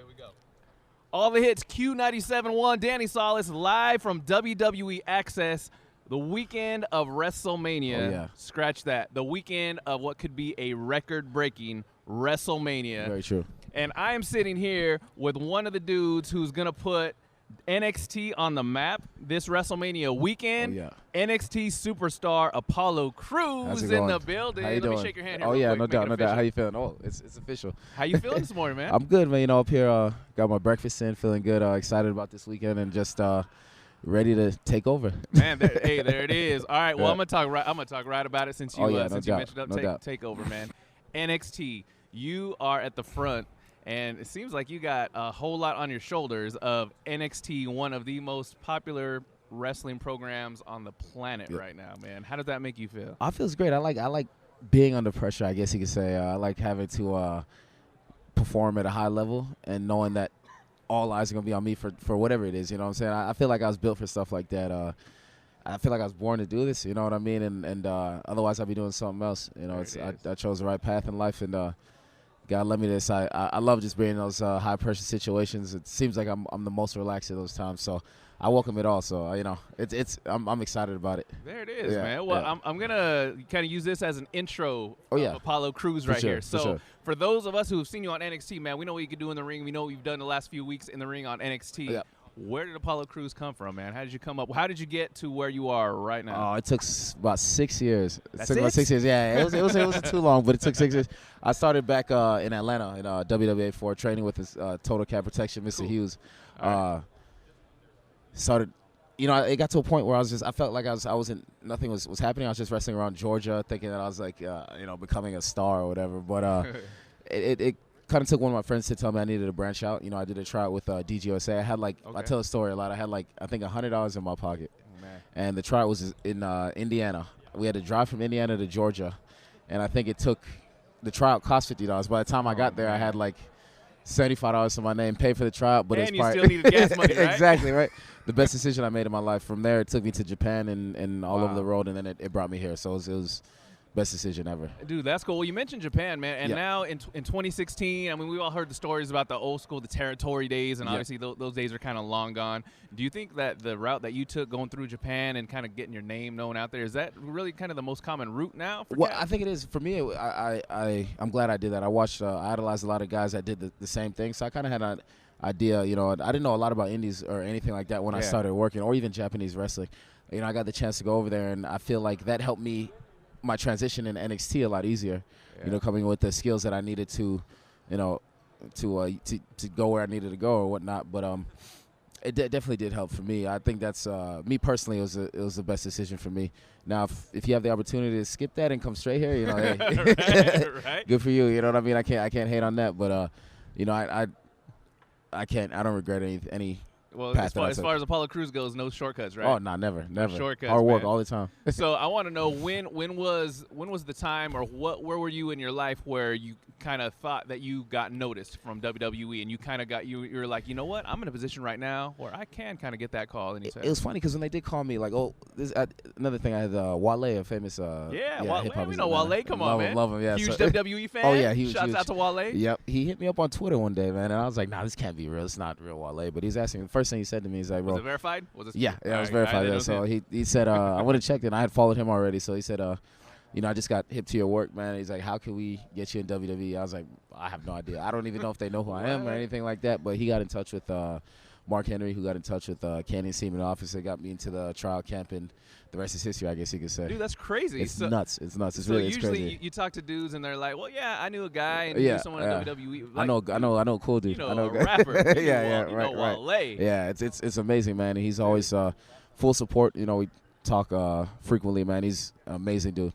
here we go. All the hits, Q97.1, Danny Salas, live from WWE Access, the weekend of WrestleMania. Oh, yeah. Scratch that. The weekend of what could be a record-breaking WrestleMania. Very true. And I am sitting here with one of the dudes who's going to put NXT on the map this WrestleMania weekend. Oh, yeah. NXT Superstar Apollo Crews in the building. Let me shake your hand here. Oh, real yeah, quick. no Make doubt, it no doubt. official. How you feeling? Oh, it's official. How you feeling this morning, man? I'm good, man. You know, up here, got my breakfast in, feeling good, excited about this weekend, and just ready to take over. Man, there it is. All right, well, Yeah. I'm gonna talk right about it since you No since doubt, you mentioned no doubt. take over, man. NXT, you are at the front, and it seems like you got a whole lot on your shoulders of NXT, one of the most popular wrestling programs on the planet right now, man. How does that make you feel? I feels great. I like being under pressure, I guess you could say. I like having to perform at a high level and knowing that all eyes are going to be on me for whatever it is, you know what I'm saying? I feel like I was built for stuff like that. I feel like I was born to do this, you know what I mean? And otherwise I'd be doing something else. You know, I chose the right path in life, and God led me to this. I love just being in those high-pressure situations. It seems like I'm the most relaxed at those times, so I welcome it all. So, you know, I'm excited about it. There it is, Yeah, man. Well, yeah. I'm going to kind of use this as an intro Oh, of yeah. Apollo Crews For right sure, here. for So sure. for those of us who have seen you on NXT, man, we know what you can do in the ring. We know what you've done the last few weeks in the ring on NXT. Yeah. Where did Apollo Crews come from, man? How did you come up? How did you get to where you are right now? Oh, it took about 6 years. That's It took about it? 6 years. Yeah, it wasn't too long, but it took 6 years. I started back in Atlanta in WWA 4, training with his Total Cat Protection, Mr. Cool. Hughes. All right. Started, you know, it got to a point where I felt like I wasn't, nothing was happening. I was just wrestling around Georgia, thinking that I was like, you know, becoming a star or whatever. But it kind of took one of my friends to tell me I needed to branch out. You know, I did a tryout with DGOSA. I had I Okay. tell a story a lot. I had I think $100 in my pocket. Oh, man. And the tryout was in Indiana. We had to drive from Indiana to Georgia, and I think the tryout cost $50. By the time I got there, I had $75 to my name, paid for the tryout, but And it's you still needed gas money, right? Exactly, right. The best decision I made in my life. From there, it took me to Japan and all Wow. over the world, and then it brought me here. So it was best decision ever. Dude, that's cool. Well, you mentioned Japan, man, and Yeah. now in 2016, I mean, we all heard the stories about the old school, the territory days, and Yeah. obviously those days are kind of long gone. Do you think that the route that you took going through Japan and kind of getting your name known out there, is that really kind of the most common route now? For Well, cats? I think it is. For me, I'm glad I did that. I watched, I idolized a lot of guys that did the same thing, so I kind of had an idea, you know. I didn't know a lot about indies or anything like that when I Yeah. started working, or even Japanese wrestling. You know, I got the chance to go over there, and I feel like that helped me, my transition in NXT a lot easier. Yeah. You know, coming with the skills that I needed to, you know, to go where I needed to go or whatnot. But it definitely did help for me. I think that's me personally. It was the best decision for me. Now, if you have the opportunity to skip that and come straight here, you know, hey, right? good for you. You know what I mean? I can't hate on that. But you know, I don't regret any. Well, path as that far, I as took. far as Apollo Crews goes, no shortcuts, right? Oh, no, never. shortcuts, Hard work man. all the time. So I want to know when was the time, or where were you in your life where you kind of thought that you got noticed from WWE, and you kind of you're like, you know what, I'm in a position right now where I can kind of get that call anytime. It was funny because when they did call me, this another thing, I had Wale, a famous Wale, hip-hop we is know Atlanta. Wale. Come on, man. Love him, yeah. Huge So- WWE fan. Oh, yeah, huge. Shouts out to Wale. Yep, he hit me up on Twitter one day, man, and I was like, nah, this can't be real. It's not real Wale. But he's asking. The first thing he said to me is like, Was bro, it verified? Was it? yeah, it was All right, I verified. didn't Yeah, know so that. he said, I would have checked it. And I had followed him already, so he said, you know, I just got hip to your work, man. He's like, how can we get you in WWE? I was like, I have no idea. I don't even know if they know who I am or What? anything like that. But he got in touch with Mark Henry, who got in touch with Canyon Seaman officer, got me into the trial camp, and the rest is history, I guess you could say. Dude, that's crazy. It's nuts. It's nuts. It's So really it's usually crazy. you talk to dudes and they're like, well, yeah, I knew a guy and Yeah, knew someone yeah. in WWE. I know a cool dude. You know I know a rapper. You yeah, know, right, right. Wale. Yeah, it's amazing, man. And he's always full support. You know, we talk frequently, man. He's an amazing dude.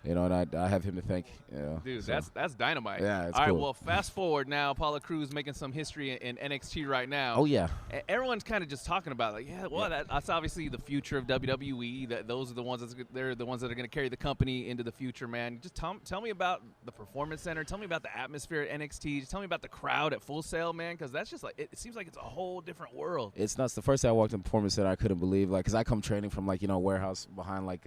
You know, and I have him to thank. You know, Dude, so. that's dynamite. Yeah, it's All right, cool. well, fast forward now. Apollo Crews making some history in NXT right now. Oh yeah. Everyone's kind of just talking about like, yeah, well, that's obviously the future of WWE. That those are the ones they're the ones that are going to carry the company into the future, man. Just tell me about the Performance Center. Tell me about the atmosphere at NXT. Just tell me about the crowd at Full Sail, man, because that's just like it seems like it's a whole different world. It's nuts. The first day I walked in Performance Center, I couldn't believe, like, because I come training from, like, you know, a warehouse behind, like,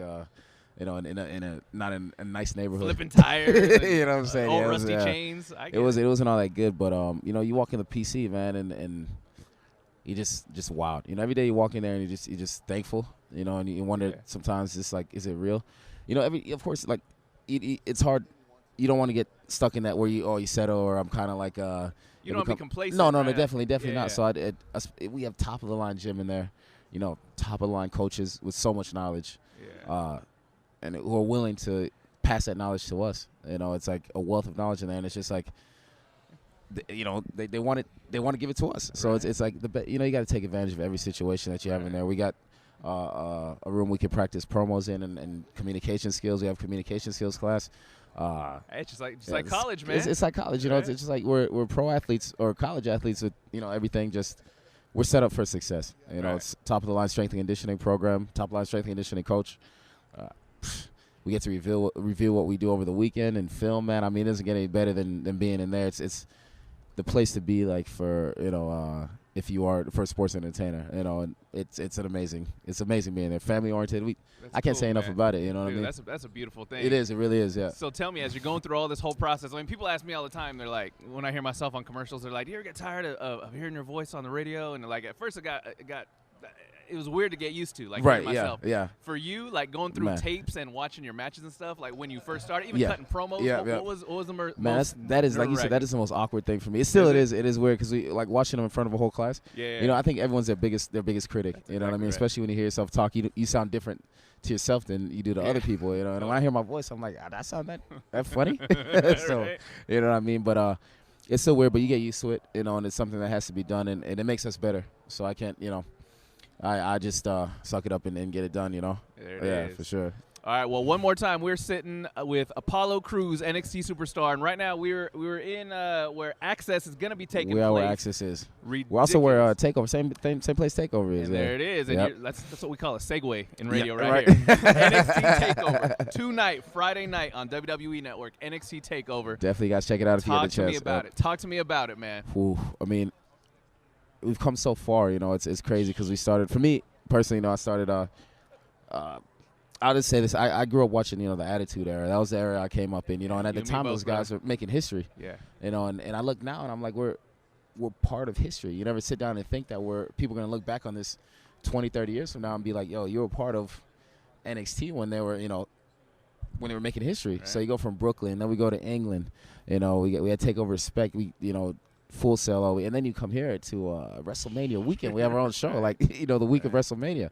you know, in a not in a nice neighborhood. Flipping tires. You know what I'm saying? Old Yeah, rusty chains. It wasn't all that good, but you know, you walk in the PC, man, and you just wild. You know, every day you walk in there and you're just thankful. You know, and you wonder sometimes, just like, is it real? You know, of course, like it's hard. You don't want to get stuck in that where you settle, or I'm kind of like you don't want to be complacent. No, right? definitely not. So we have top of the line gym in there. You know, top of the line coaches with so much knowledge, and who are willing to pass that knowledge to us. You know, it's like a wealth of knowledge in there, and it's just like, you know, they want to give it to us. So it's like you know, you got to take advantage of every situation that you have in there. We got a room we can practice promos in and communication skills. We have communication skills class. It's just like college, man. It's like college, you know. It's just like we're pro athletes or college athletes with, you know, everything. Just we're set up for success. You know, it's top of the line strength and conditioning program, top of the line strength and conditioning coach. We get to review what we do over the weekend and film, man. I mean, it doesn't get any better than being in there. It's the place to be, like, for, you know, if you are for a sports entertainer, you know, and it's amazing being there. Family oriented. I can't say enough about it. You know what I mean? That's a beautiful thing. It is. It really is. Yeah. So tell me, as you're going through all this whole process, I mean, people ask me all the time. They're like, when I hear myself on commercials, they're like, "Do you ever get tired of hearing your voice on the radio?" And like, at first, it was weird to get used to, like, hearing myself. Yeah. For you, like, going through tapes and watching your matches and stuff, like when you first started, even cutting promos, what was the most that is, like you said, that is the most awkward thing for me. It is weird because we like watching them in front of a whole class. Yeah. You know, I think everyone's their biggest critic. That's you know what I mean? right. Especially when you hear yourself talk, you sound different to yourself than you do to other people. You know, and when I hear my voice, I'm like, that sound that funny. So you know what I mean? But it's still weird, but you get used to it. You know, and it's something that has to be done, and it makes us better. So I can't, you know. I just suck it up and get it done, you know. There it is. For sure. All right, well, one more time, we're sitting with Apollo Crews, NXT Superstar, and right now we're in where Access is going to be taking place. We are where Access is. Ridiculous. We're also where Takeover, same place Takeover is. And there it is, Yep. and that's what we call a segue in radio right. here. NXT Takeover tonight, Friday night on WWE Network. NXT Takeover. Definitely guys, check it out if you get a chance. Talk to me about it. Talk to me about it, man. Ooh, I mean, we've come so far, you know. It's crazy because we started. For me personally, you know, I started. I'll just say this: I grew up watching, you know, the Attitude Era. That was the era I came up in, you know. And at the time, those guys were making history. Yeah. You know, and I look now and I'm like, we're part of history. You never sit down and think that people are gonna look back on this 20, 30 years from now and be like, yo, you were part of NXT when they were, you know, when they were making history. Right. So you go from Brooklyn, then we go to England. You know, we had Takeover Respect. We, you know, Full Sail, and then you come here to WrestleMania weekend. We have our own show, like, you know, the week of WrestleMania.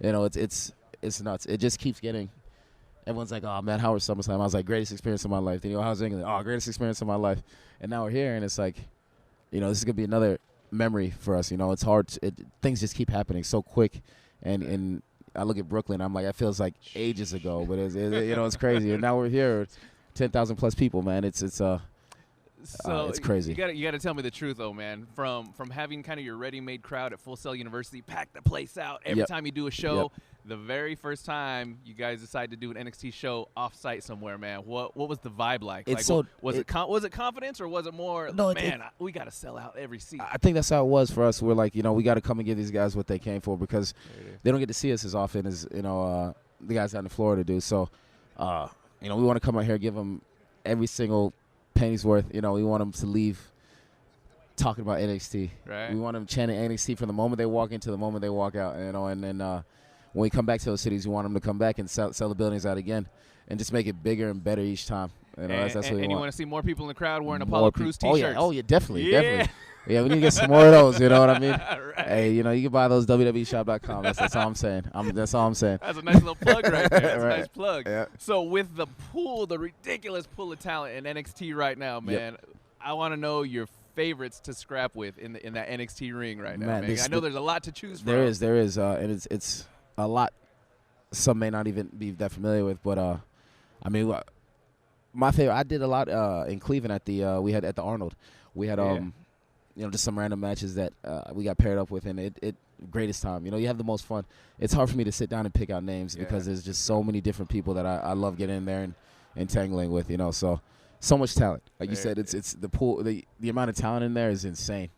You know, it's nuts. It just keeps getting. Everyone's like, oh man, how was SummerSlam? I was like, greatest experience of my life. Then, you know, how's England? Oh, greatest experience of my life. And now we're here, and it's like, you know, this is gonna be another memory for us. You know, it's hard. Things just keep happening so quick, and I look at Brooklyn. I'm like, that feels like ages ago, but you know, it's crazy. And now we're here, 10,000 plus people, man. So it's crazy. You got to tell me the truth, though, man. From having kind of your ready-made crowd at Full Sail University, pack the place out every time you do a show. The very first time you guys decided to do an NXT show off-site somewhere, man, what was the vibe like? Was it confidence, or was it more, we got to sell out every seat? I think that's how it was for us. We're like, you know, we got to come and give these guys what they came for, because they don't get to see us as often as, you know, the guys out in Florida do. So, you know, we want to come out here, give them every single penny's worth. You know, we want them to leave talking about NXT. Right. We want them chanting NXT from the moment they walk in to the moment they walk out. You know, and then when we come back to those cities, we want them to come back and sell the buildings out again, and just make it bigger and better each time. You know, that's what we want. And you want to see more people in the crowd wearing Apollo Crews T-shirts. Oh yeah, definitely. Yeah, we need to get some more of those. You know what I mean? Right. Hey, you know, you can buy those WWEshop.com. That's all I'm saying. That's all I'm saying. That's a nice little plug right there. That's right. a nice plug. Yeah. So with the ridiculous pool of talent in NXT right now, man, I want to know your favorites to scrap with in that NXT ring right now, man. I know there's a lot to choose from. There is, and it's a lot. Some may not even be that familiar with, but I mean, my favorite. I did a lot in Cleveland at the Arnold. We had you know, just some random matches that we got paired up with, and it greatest time. You know, you have the most fun. It's hard for me to sit down and pick out names because there's just so many different people that I love getting in there and tangling with. You know, so much talent. Like you said, it's the pool. The amount of talent in there is insane,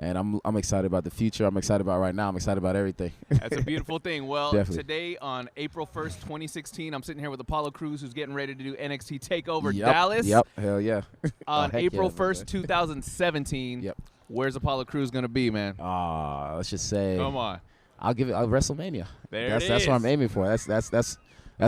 And I'm excited about the future. I'm excited about right now. I'm excited about everything. That's a beautiful thing. Well, Definitely. today on April 1st, 2016, I'm sitting here with Apollo Crews, who's getting ready to do NXT Takeover Yep, Dallas. Yep. Hell yeah. On heck April yeah, 1st, 2017. Yep. Where's Apollo Crews going to be, man? Let's just say. Come on. I'll give it WrestleMania. There That's what I'm aiming for. That's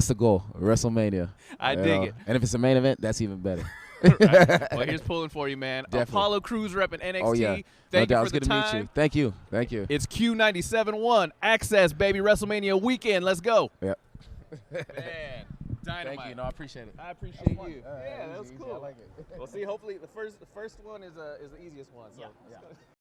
the goal. WrestleMania. I dig it. And if it's a main event, that's even better. Right. Well, here's pulling for you, man. Definitely. Apollo Crews repping NXT. Oh, yeah. Thank no you doubt. for the It's good to time. meet you. Thank you. Thank you. It's Q97.1 Access, baby. WrestleMania weekend. Let's go. Yep. Man, dynamite. Thank you. No, I appreciate it. I appreciate you. Yeah, that was easy. cool. I like it. Well, see, hopefully the first one is the easiest one. So Yeah.